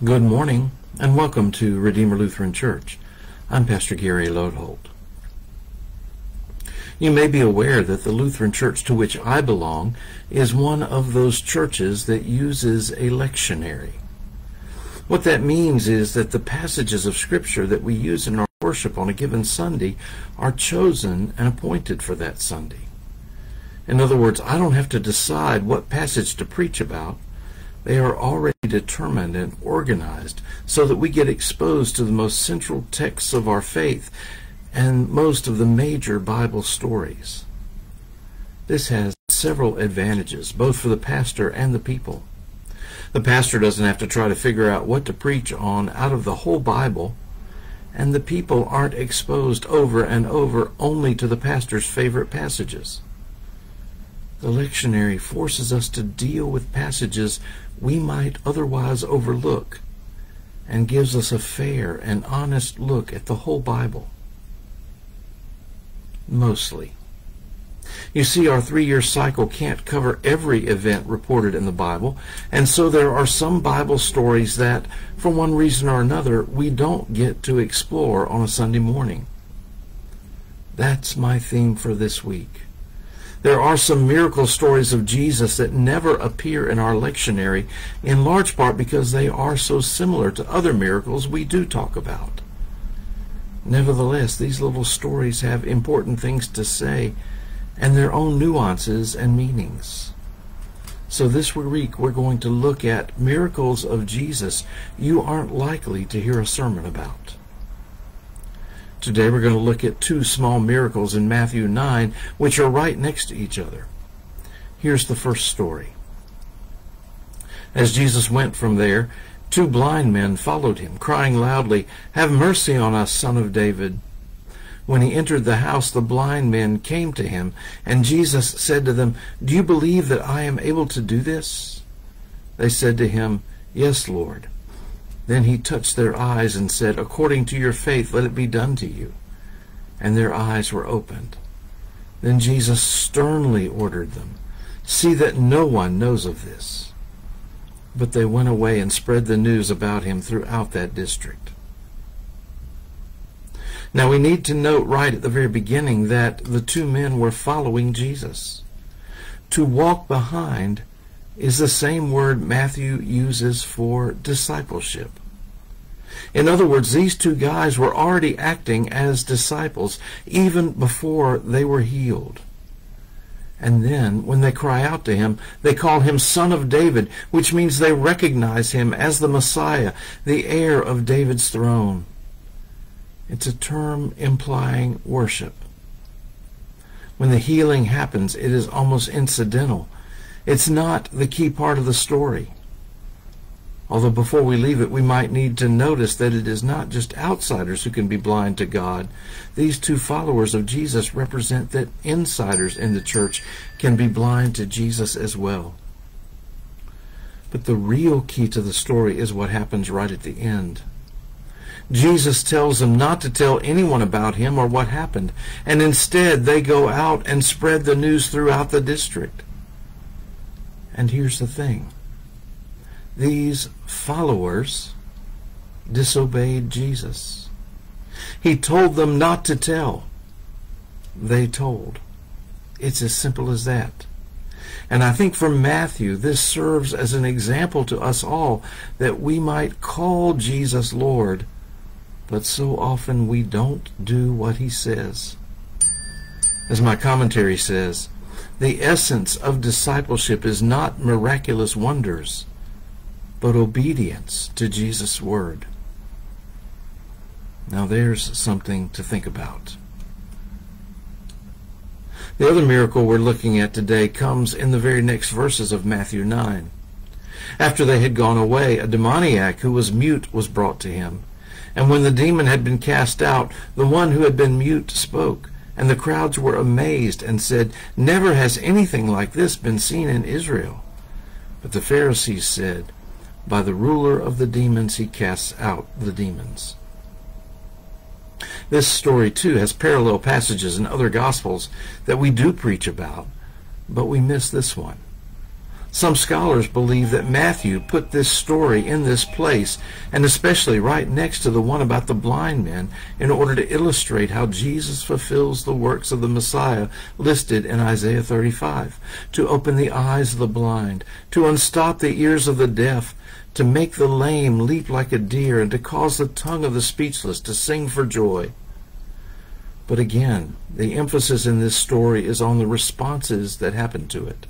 Good morning, and welcome to Redeemer Lutheran Church. I'm Pastor Gary Lodeholt. You may be aware that the Lutheran Church to which I belong is one of those churches that uses a lectionary. What that means is that the passages of Scripture that we use in our worship on a given Sunday are chosen and appointed for that Sunday. In other words, I don't have to decide what passage to preach about. They are already determined and organized so that we get exposed to the most central texts of our faith and most of the major Bible stories. This has several advantages, both for the pastor and the people. The pastor doesn't have to try to figure out what to preach on out of the whole Bible, and the people aren't exposed over and over only to the pastor's favorite passages. The lectionary forces us to deal with passages we might otherwise overlook and gives us a fair and honest look at the whole Bible. Mostly. You see, our 3-year cycle can't cover every event reported in the Bible, and so there are some Bible stories that, for one reason or another, we don't get to explore on a Sunday morning. That's my theme for this week. There are some miracle stories of Jesus that never appear in our lectionary, in large part because they are so similar to other miracles we do talk about. Nevertheless, these little stories have important things to say and their own nuances and meanings. So this week we're going to look at miracles of Jesus you aren't likely to hear a sermon about. Today we're going to look at 2 small miracles in Matthew 9, which are right next to each other. Here's the first story. As Jesus went from there, 2 blind men followed him, crying loudly, "Have mercy on us, Son of David." When he entered the house, the blind men came to him, and Jesus said to them, "Do you believe that I am able to do this?" They said to him, "Yes, Lord." Then he touched their eyes and said, "According to your faith, let it be done to you." And their eyes were opened. Then Jesus sternly ordered them, "See that no one knows of this." But they went away and spread the news about him throughout that district. Now we need to note right at the very beginning that the 2 men were following Jesus. To walk behind is the same word Matthew uses for discipleship. In other words, these 2 guys were already acting as disciples even before they were healed. And then, when they cry out to him, they call him Son of David, which means they recognize him as the Messiah, the heir of David's throne. It's a term implying worship. When the healing happens, it is almost incidental. It's not the key part of the story. Although before we leave it, we might need to notice that it is not just outsiders who can be blind to God. These 2 followers of Jesus represent that insiders in the church can be blind to Jesus as well. But the real key to the story is what happens right at the end. Jesus tells them not to tell anyone about him or what happened, and instead they go out and spread the news throughout the district. And here's the thing. These followers disobeyed Jesus. He told them not to tell. They told. It's as simple as that. And I think for Matthew, this serves as an example to us all that we might call Jesus Lord, but so often we don't do what he says. As my commentary says, the essence of discipleship is not miraculous wonders, but obedience to Jesus' word. Now there's something to think about. The other miracle we're looking at today comes in the very next verses of Matthew 9. After they had gone away, a demoniac who was mute was brought to him. And when the demon had been cast out, the one who had been mute spoke, and the crowds were amazed and said, "Never has anything like this been seen in Israel." But the Pharisees said, "By the ruler of the demons he casts out the demons." This story, too, has parallel passages in other Gospels that we do preach about, but we miss this one. Some scholars believe that Matthew put this story in this place, and especially right next to the one about the blind men, in order to illustrate how Jesus fulfills the works of the Messiah listed in Isaiah 35, to open the eyes of the blind, to unstop the ears of the deaf, to make the lame leap like a deer, and to cause the tongue of the speechless to sing for joy. But again, the emphasis in this story is on the responses that happen to it.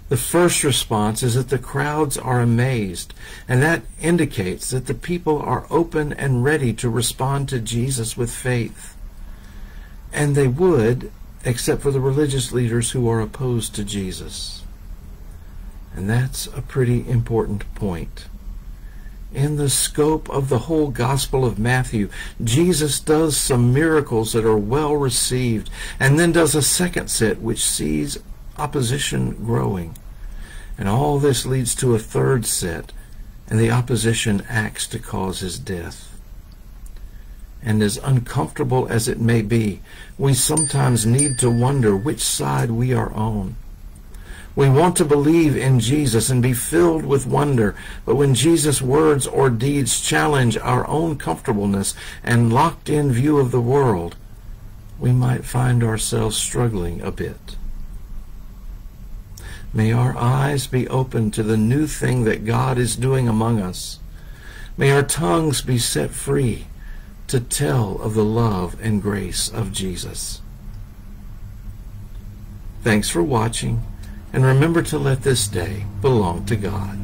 The first response is that the crowds are amazed, and that indicates that the people are open and ready to respond to Jesus with faith. And they would, except for the religious leaders who are opposed to Jesus. And that's a pretty important point. In the scope of the whole Gospel of Matthew, Jesus does some miracles that are well received, and then does a second set which sees opposition growing. And all this leads to a third set, and the opposition acts to cause his death. And as uncomfortable as it may be, we sometimes need to wonder which side we are on. We want to believe in Jesus and be filled with wonder, but when Jesus' words or deeds challenge our own comfortableness and locked-in view of the world, we might find ourselves struggling a bit. May our eyes be open to the new thing that God is doing among us. May our tongues be set free to tell of the love and grace of Jesus. Thanks for watching, and remember to let this day belong to God.